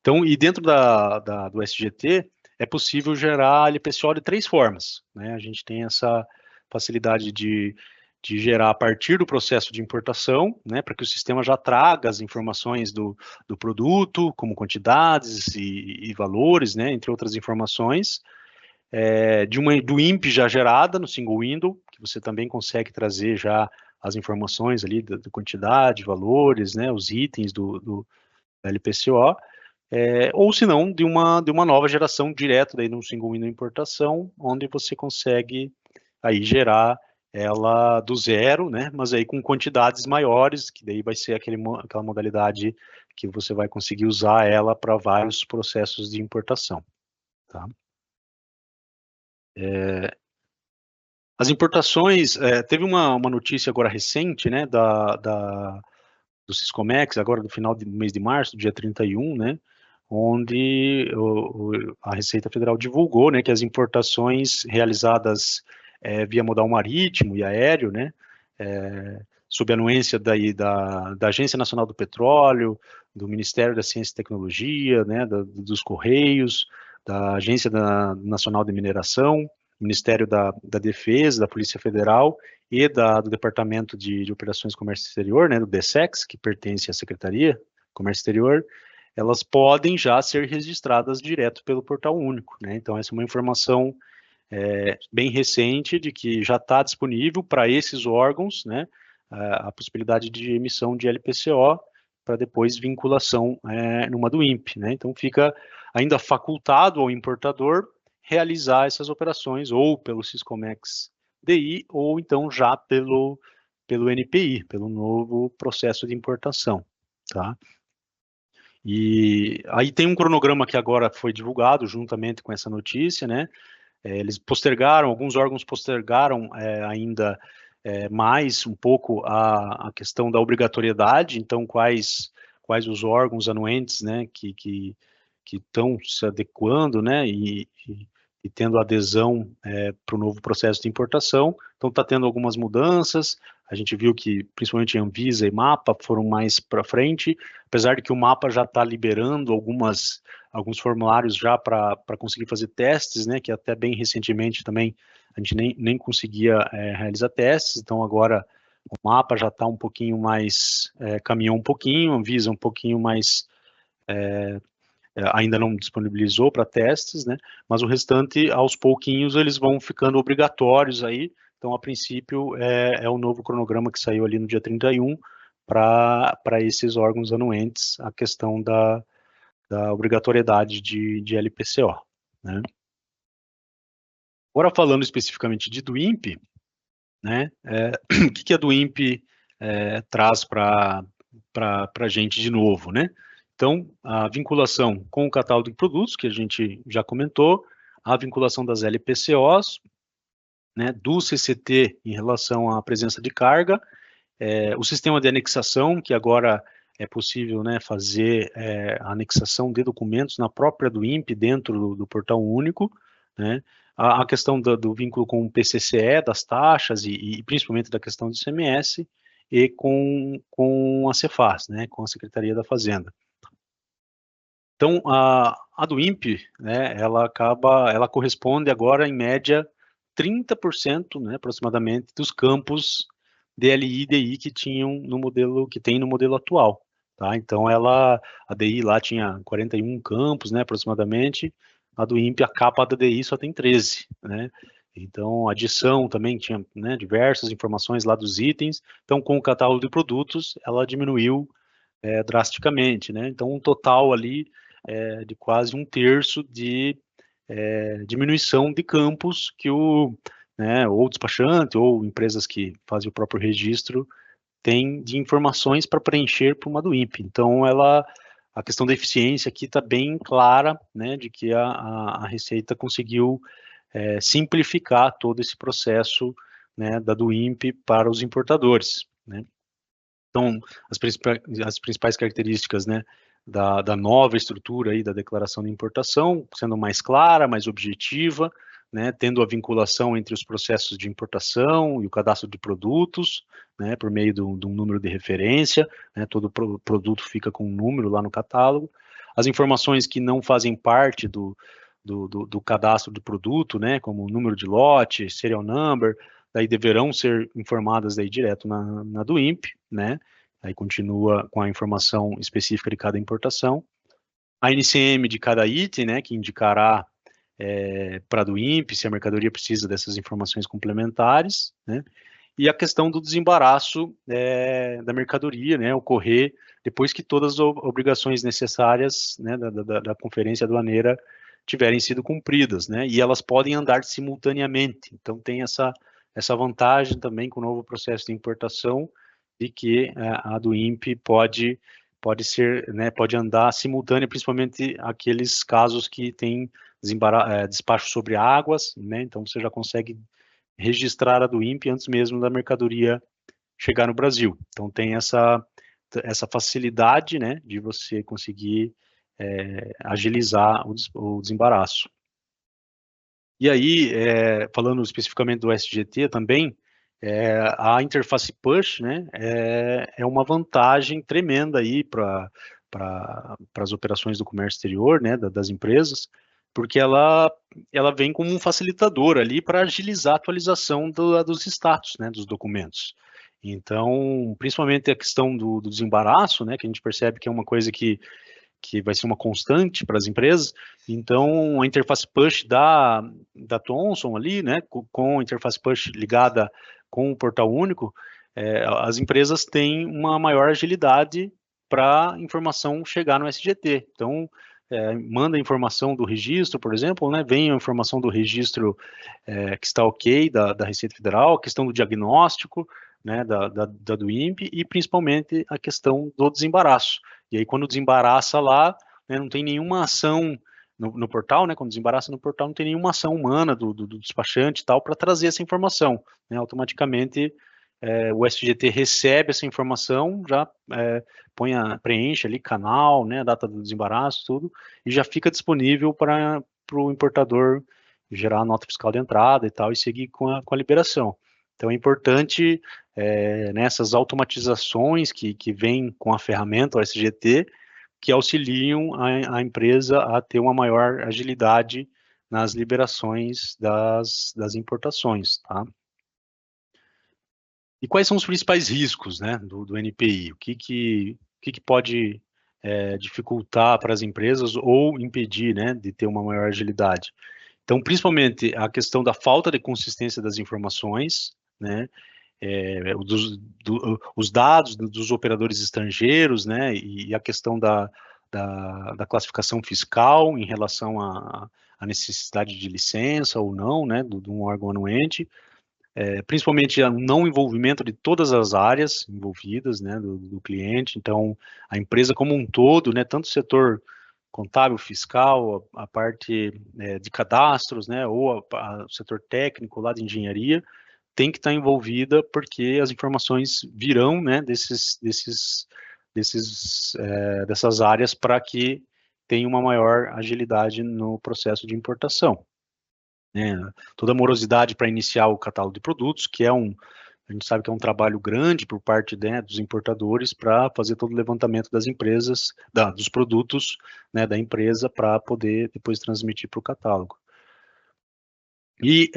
Então, e dentro do SGT, é possível gerar LPCO de 3 formas, né? A gente tem essa facilidade de gerar a partir do processo de importação, né, para que o sistema já traga as informações do produto, como quantidades e valores, né, entre outras informações, do INPE já gerada no single window, que você também consegue trazer já as informações ali da quantidade, valores, né, os itens do LPCO, ou se não, de uma nova geração direto daí no single window importação, onde você consegue aí gerar ela do zero, né, mas aí com quantidades maiores, que daí vai ser aquela modalidade que você vai conseguir usar ela para vários processos de importação, tá? As importações, teve uma notícia agora recente, né, do Siscomex, agora do final do mês de março, dia 31, né, onde a Receita Federal divulgou, né, que as importações realizadas via modal marítimo e aéreo, né, sob anuência da Agência Nacional do Petróleo, do Ministério da Ciência e Tecnologia, né, dos Correios, da Agência Nacional de Mineração, Ministério da Defesa, da Polícia Federal e do Departamento de Operações Comércio Exterior, né, do DSEX, que pertence à Secretaria Comércio Exterior, elas podem já ser registradas direto pelo Portal Único, né? Então, essa é uma informação bem recente de que já está disponível para esses órgãos, né, a possibilidade de emissão de LPCO para depois vinculação numa do INPE, né? Então, fica ainda facultado ao importador realizar essas operações ou pelo Siscomex DI ou então já pelo NPI, pelo novo processo de importação, tá? E aí tem um cronograma que agora foi divulgado juntamente com essa notícia, né? Eles postergaram, alguns órgãos postergaram ainda mais um pouco a questão da obrigatoriedade, então quais os órgãos anuentes, né, que estão se adequando, né, e tendo adesão para o novo processo de importação. Então está tendo algumas mudanças, a gente viu que principalmente Anvisa e MAPA foram mais para frente, apesar de que o MAPA já está liberando alguns formulários já para conseguir fazer testes, né, que até bem recentemente também a gente nem conseguia realizar testes, então agora o MAPA já está um pouquinho mais, caminhou um pouquinho, a Anvisa um pouquinho mais, ainda não disponibilizou para testes, né, mas o restante, aos pouquinhos, eles vão ficando obrigatórios aí, então a princípio é o novo cronograma que saiu ali no dia 31 para esses órgãos anuentes, a questão da obrigatoriedade de LPCO, né. Agora falando especificamente do INPE, né, o que a do INPE traz para a gente de novo, né? Então, a vinculação com o catálogo de produtos, que a gente já comentou, a vinculação das LPCOs, né, do CCT em relação à presença de carga, o sistema de anexação, que agora é possível, né, fazer a anexação de documentos na própria do INPE, dentro do portal único, né, a questão do vínculo com o PCCE, das taxas e principalmente da questão do ICMS, e com a Cefaz, né, com a Secretaria da Fazenda. Então, a do INPE, né, ela corresponde agora, em média, 30%, né, aproximadamente, dos campos DLI e DI que tem no modelo atual. Tá? Então, a DI lá tinha 41 campos, né, aproximadamente, a do INPE, a capa da DI só tem 13, né? Então, a adição também tinha, né, diversas informações lá dos itens. Então, com o catálogo de produtos, ela diminuiu drasticamente, né? Então, um total ali de quase 1/3 de diminuição de campos que ou despachante ou empresas que fazem o próprio registro tem de informações para preencher para uma do INPE. Então, a questão da eficiência aqui está bem clara, né, de que a Receita conseguiu simplificar todo esse processo, né, da do INPE para os importadores, né. Então, as principais características, né, da nova estrutura aí da declaração de importação, sendo mais clara, mais objetiva, né, tendo a vinculação entre os processos de importação e o cadastro de produtos, né, por meio de um número de referência, né, todo produto fica com um número lá no catálogo. As informações que não fazem parte do cadastro do produto, né, como o número de lote, serial number, daí deverão ser informadas daí direto na do INPE, né? Aí continua com a informação específica de cada importação. A NCM de cada item, né, que indicará para a do INPE se a mercadoria precisa dessas informações complementares, né? E a questão do desembaraço da mercadoria, né, ocorrer depois que todas as obrigações necessárias, né, da conferência aduaneira tiverem sido cumpridas, né, e elas podem andar simultaneamente. Então, tem essa vantagem também com o novo processo de importação, de que a do INPE pode ser, né, pode andar simultânea, principalmente aqueles casos que tem despacho sobre águas, né, então você já consegue registrar a do INPE antes mesmo da mercadoria chegar no Brasil. Então tem essa facilidade, né, de você conseguir agilizar o desembaraço. E aí, falando especificamente do SGT também, a interface push, né, é uma vantagem tremenda aí para as operações do comércio exterior, né, das empresas, porque ela vem como um facilitador ali para agilizar a atualização dos status, né, dos documentos. Então, principalmente a questão do desembaraço, né, que a gente percebe que é uma coisa que vai ser uma constante para as empresas. Então, a interface push da Thomson ali, né, com a interface push ligada com o portal único, as empresas têm uma maior agilidade para a informação chegar no SGT. Então, manda a informação do registro, por exemplo, né, vem a informação do registro que está ok da Receita Federal, a questão do diagnóstico, né, da do INPE e principalmente a questão do desembaraço. E aí, quando desembaraça lá, né, não tem nenhuma ação no portal, né, quando desembaraça no portal, não tem nenhuma ação humana do despachante e tal para trazer essa informação. Né, automaticamente, o SGT recebe essa informação, já preenche ali canal, né, a data do desembaraço, tudo, e já fica disponível para o importador gerar a nota fiscal de entrada e tal, e seguir com a liberação. Então, é importante nessas automatizações que vêm com a ferramenta, o SGT, que auxiliam a empresa a ter uma maior agilidade nas liberações das importações, tá? E quais são os principais riscos, né, do NPI? O que pode dificultar para as empresas ou impedir, né, de ter uma maior agilidade? Então, principalmente a questão da falta de consistência das informações, né, os dados dos operadores estrangeiros, né, e a questão da classificação fiscal em relação à necessidade de licença ou não, né, de um órgão anuente, principalmente o não envolvimento de todas as áreas envolvidas, né, do cliente. Então, a empresa como um todo, né, tanto o setor contábil, fiscal, a parte de cadastros, né, ou o setor técnico lá de engenharia, tem que estar envolvida porque as informações virão, né, dessas áreas para que tenha uma maior agilidade no processo de importação. Né? Toda a morosidade para iniciar o catálogo de produtos, que é A gente sabe que é um trabalho grande por parte, né, dos importadores para fazer todo o levantamento das empresas, dos produtos, né, da empresa para poder depois transmitir para o catálogo. E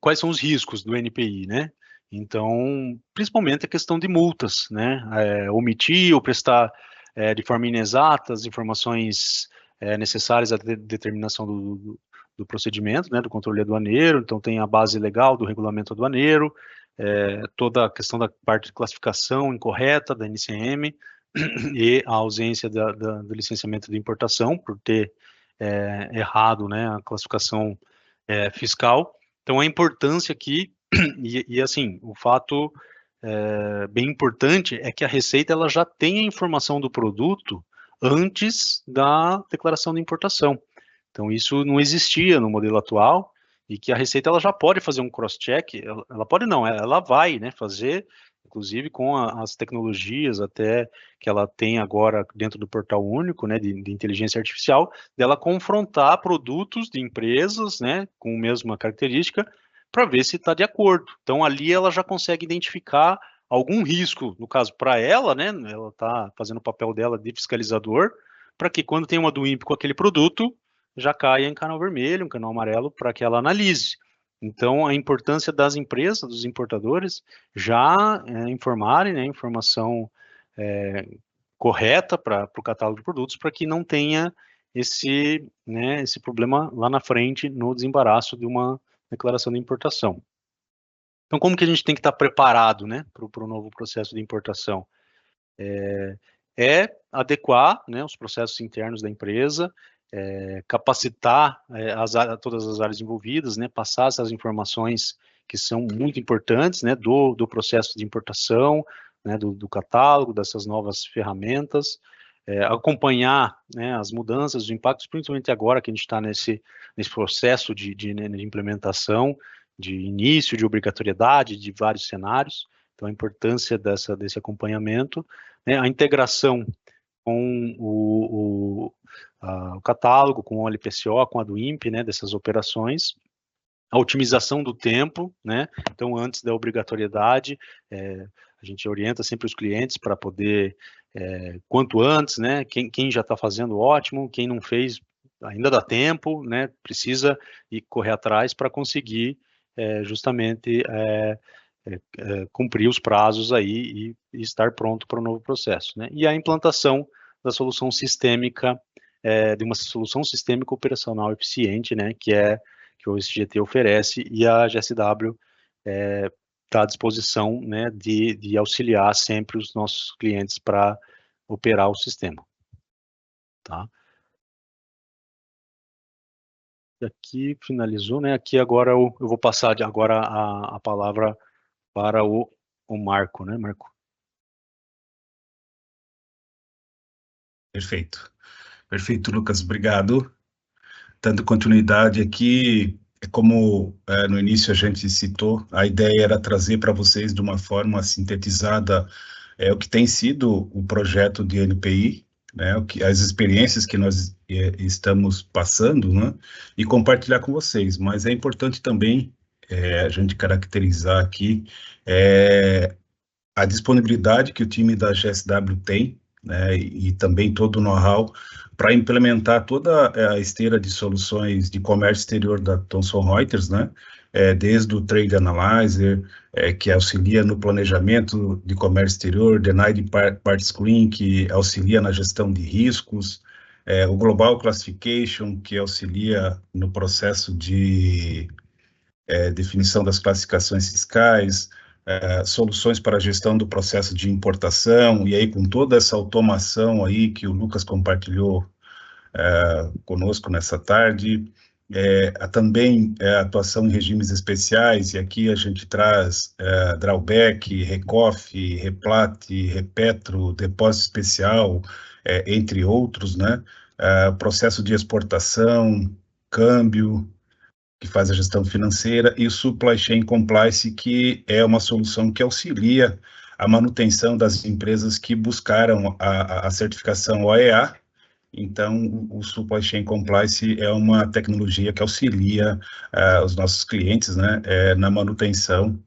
quais são os riscos do NPI, né? Então, principalmente a questão de multas, né? Omitir ou prestar de forma inexata as informações necessárias à determinação do procedimento, né? Do controle aduaneiro. Então, tem a base legal do regulamento aduaneiro, toda a questão da parte de classificação incorreta da NCM e a ausência do licenciamento de importação por ter errado, né? A classificação fiscal. Então, a importância aqui, e assim, o fato bem importante é que a Receita ela já tem a informação do produto antes da declaração de importação. Então, isso não existia no modelo atual, e que a Receita ela já pode fazer um cross-check, ela pode não, ela vai, né, fazer, inclusive com as tecnologias até que ela tem agora dentro do portal único, né, de inteligência artificial, dela confrontar produtos de empresas, né, com a mesma característica, para ver se está de acordo. Então, ali ela já consegue identificar algum risco, no caso para ela, né, ela está fazendo o papel dela de fiscalizador, para que quando tem uma do INPE com aquele produto, já caia em canal vermelho, um canal amarelo, para que ela analise. Então, a importância das empresas, dos importadores, já informarem, né, informação correta para o catálogo de produtos, para que não tenha esse problema lá na frente, no desembaraço de uma declaração de importação. Então, como que a gente tem que estar preparado, né, para o novo processo de importação? Adequar, né, os processos internos da empresa, capacitar todas as áreas envolvidas, né, passar essas informações que são muito importantes, né, do processo de importação, né, do catálogo, dessas novas ferramentas, acompanhar, né, as mudanças, os impactos, principalmente agora que a gente está nesse processo de implementação, de início de obrigatoriedade de vários cenários. Então, a importância desse acompanhamento, né, a integração com o catálogo, com o LPCO, com a do INPE, né, dessas operações, a otimização do tempo, né, então antes da obrigatoriedade, a gente orienta sempre os clientes para poder, quanto antes, né, quem já está fazendo, ótimo, quem não fez, ainda dá tempo, né, precisa ir correr atrás para conseguir justamente cumprir os prazos aí e estar pronto para o novo processo, né? E a implantação da solução sistêmica, de uma solução sistêmica operacional eficiente, né? Que o SGT oferece, e a GSW está à disposição, né? De auxiliar sempre os nossos clientes para operar o sistema, tá? Aqui finalizou, né? Aqui agora eu vou passar agora a palavra para o Marco, né, Marco? Perfeito. Perfeito, Lucas, obrigado. Dando continuidade aqui, como no início a gente citou, a ideia era trazer para vocês de uma forma sintetizada o que tem sido o projeto de NPI, né, as experiências que nós estamos passando, né, e compartilhar com vocês. Mas é importante também a gente caracterizar aqui a disponibilidade que o time da GSW tem, né, e também todo o know-how para implementar toda a esteira de soluções de comércio exterior da Thomson Reuters, né, desde o Trade Analyzer, que auxilia no planejamento de comércio exterior, Denied Party Screen, que auxilia na gestão de riscos, o Global Classification, que auxilia no processo de definição das classificações fiscais, soluções para a gestão do processo de importação, e aí com toda essa automação aí que o Lucas compartilhou conosco nessa tarde, também atuação em regimes especiais, e aqui a gente traz drawback, recoff, replat, repetro, depósito especial, entre outros, né? Processo de exportação, câmbio, que faz a gestão financeira, e o Supply Chain Compliance, que é uma solução que auxilia a manutenção das empresas que buscaram a certificação OEA. Então, o Supply Chain Compliance é uma tecnologia que auxilia os nossos clientes, né, na manutenção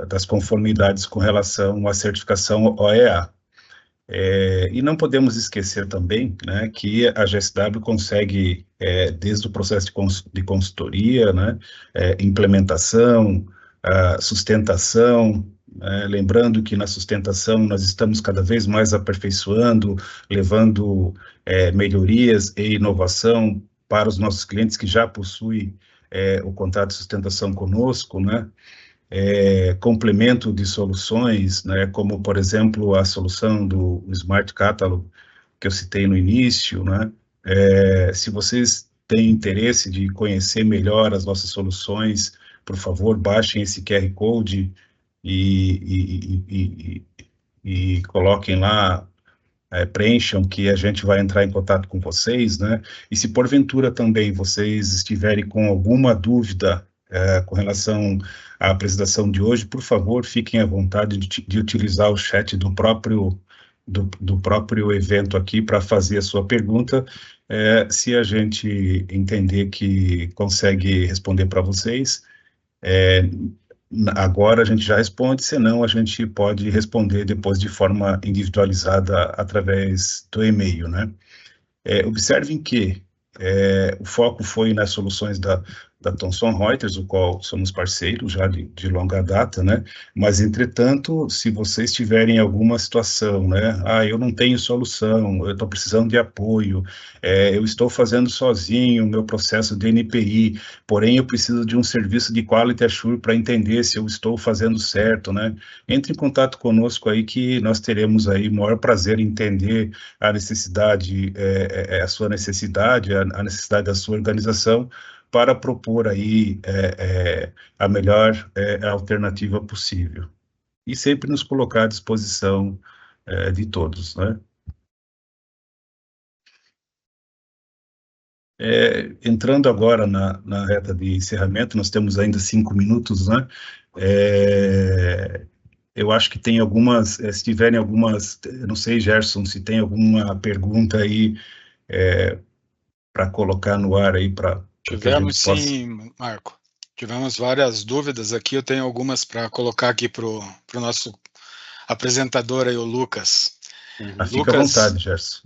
das conformidades com relação à certificação OEA. E não podemos esquecer também, né, que a GSW consegue, desde o processo de consultoria, né, implementação, sustentação, lembrando que na sustentação nós estamos cada vez mais aperfeiçoando, levando melhorias e inovação para os nossos clientes que já possuem o contrato de sustentação conosco, né, complemento de soluções, né, como, por exemplo, a solução do Smart Catalog, que eu citei no início, né, se vocês têm interesse de conhecer melhor as nossas soluções, por favor, baixem esse QR Code e coloquem lá, preencham, que a gente vai entrar em contato com vocês, né, e se porventura também vocês estiverem com alguma dúvida com relação à apresentação de hoje, por favor, fiquem à vontade de utilizar o chat do próprio evento aqui para fazer a sua pergunta, se a gente entender que consegue responder para vocês, agora a gente já responde, senão a gente pode responder depois de forma individualizada através do e-mail, né? Observem que o foco foi nas soluções da Thomson Reuters, o qual somos parceiros já de longa data, né? Mas, entretanto, se vocês tiverem alguma situação, né? Eu não tenho solução, eu estou precisando de apoio, eu estou fazendo sozinho o meu processo de NPI, porém eu preciso de um serviço de Quality Assure para entender se eu estou fazendo certo, né? Entre em contato conosco aí que nós teremos aí o maior prazer em entender a necessidade, a sua necessidade, a necessidade da sua organização, para propor aí a melhor alternativa possível. E sempre nos colocar à disposição de todos, né? Entrando agora na reta de encerramento, nós temos ainda 5 minutos, né? Eu acho que tem algumas, se tiverem algumas, eu não sei, Gerson, se tem alguma pergunta aí para colocar no ar aí para... Tivemos sim, Marco. Tivemos várias dúvidas aqui, eu tenho algumas para colocar aqui para o nosso apresentador aí, o Lucas. Fica à vontade, Gerson.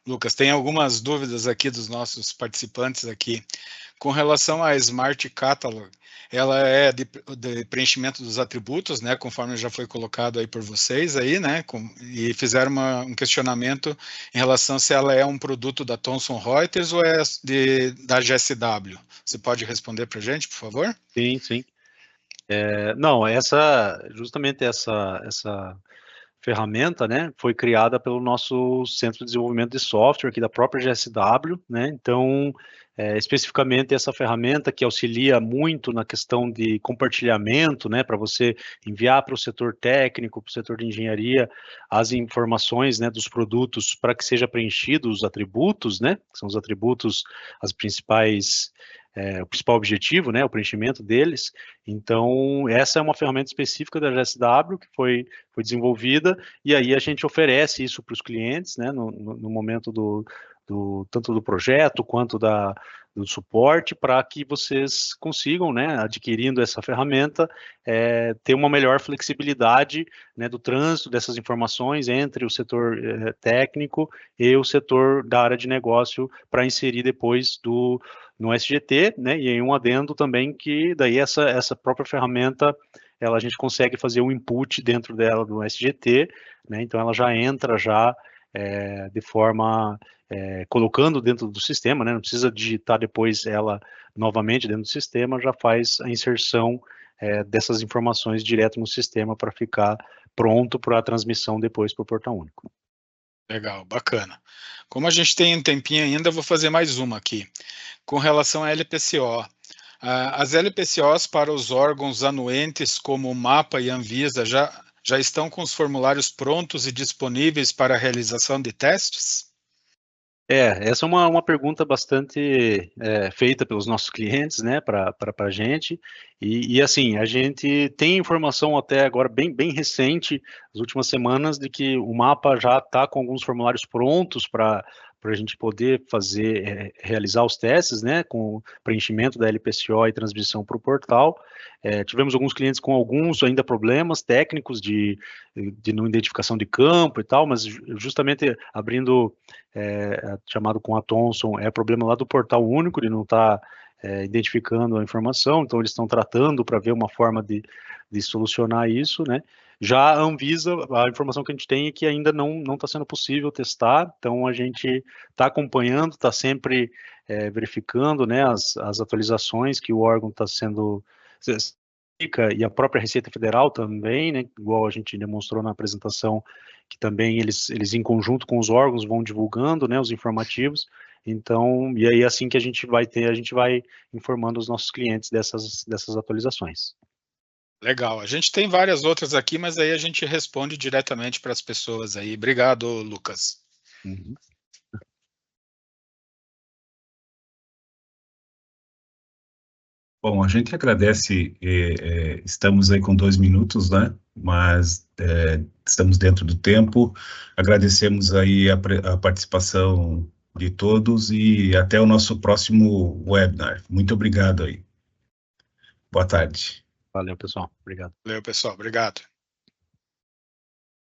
Lucas, tem algumas dúvidas aqui dos nossos participantes aqui. Com relação à Smart Catalog, ela é de preenchimento dos atributos, né, conforme já foi colocado aí por vocês aí, né, e fizeram um questionamento em relação se ela é um produto da Thomson Reuters ou é da GSW. Você pode responder para a gente, por favor? Sim, sim. Não, justamente essa ferramenta, né, foi criada pelo nosso Centro de Desenvolvimento de Software aqui da própria GSW, né, então, especificamente essa ferramenta que auxilia muito na questão de compartilhamento, né, para você enviar para o setor técnico, para o setor de engenharia, as informações, né, dos produtos para que seja preenchidos os atributos, né, que são os atributos, as principais... o principal objetivo, né, o preenchimento deles. Então, essa é uma ferramenta específica da GSW que foi desenvolvida, e aí a gente oferece isso para os clientes, né, no momento tanto do projeto quanto do suporte, para que vocês consigam, né, adquirindo essa ferramenta, ter uma melhor flexibilidade, né, do trânsito dessas informações entre o setor técnico e o setor da área de negócio, para inserir depois no SGT, né, e em um adendo também que daí essa própria ferramenta, a gente consegue fazer um input dentro dela do SGT, né, então ela já entra de forma, colocando dentro do sistema, né, não precisa digitar depois ela novamente dentro do sistema, já faz a inserção dessas informações direto no sistema para ficar pronto para a transmissão depois para o portal único. Legal, bacana. Como a gente tem um tempinho ainda, eu vou fazer mais uma aqui. Com relação à LPCO, as LPCOs para os órgãos anuentes como o MAPA e Anvisa já estão com os formulários prontos e disponíveis para a realização de testes? Essa é uma pergunta bastante feita pelos nossos clientes, né, para a gente, e assim, a gente tem informação até agora bem recente, nas últimas semanas, de que o MAPA já está com alguns formulários prontos para para a gente poder realizar os testes, né, com o preenchimento da LPCO e transmissão para o portal. Tivemos alguns clientes com alguns ainda problemas técnicos de não identificação de campo e tal, mas justamente abrindo chamado com a Thomson, problema lá do portal único, de não estar identificando a informação, então eles estão tratando para ver uma forma de solucionar isso, né. Já a Anvisa, a informação que a gente tem é que ainda não está sendo possível testar, então a gente está acompanhando, está sempre verificando, né, as atualizações que o órgão está sendo, e a própria Receita Federal também, né, igual a gente demonstrou na apresentação, que também eles em conjunto com os órgãos vão divulgando, né, os informativos. Então, e aí assim que a gente vai informando os nossos clientes dessas atualizações. Legal, a gente tem várias outras aqui, mas aí a gente responde diretamente para as pessoas aí. Obrigado, Lucas. Uhum. Bom, a gente agradece, estamos aí com 2 minutos, né, mas estamos dentro do tempo, agradecemos aí a participação de todos e até o nosso próximo webinar. Muito obrigado aí. Boa tarde. Valeu, pessoal. Obrigado. Valeu, pessoal. Obrigado.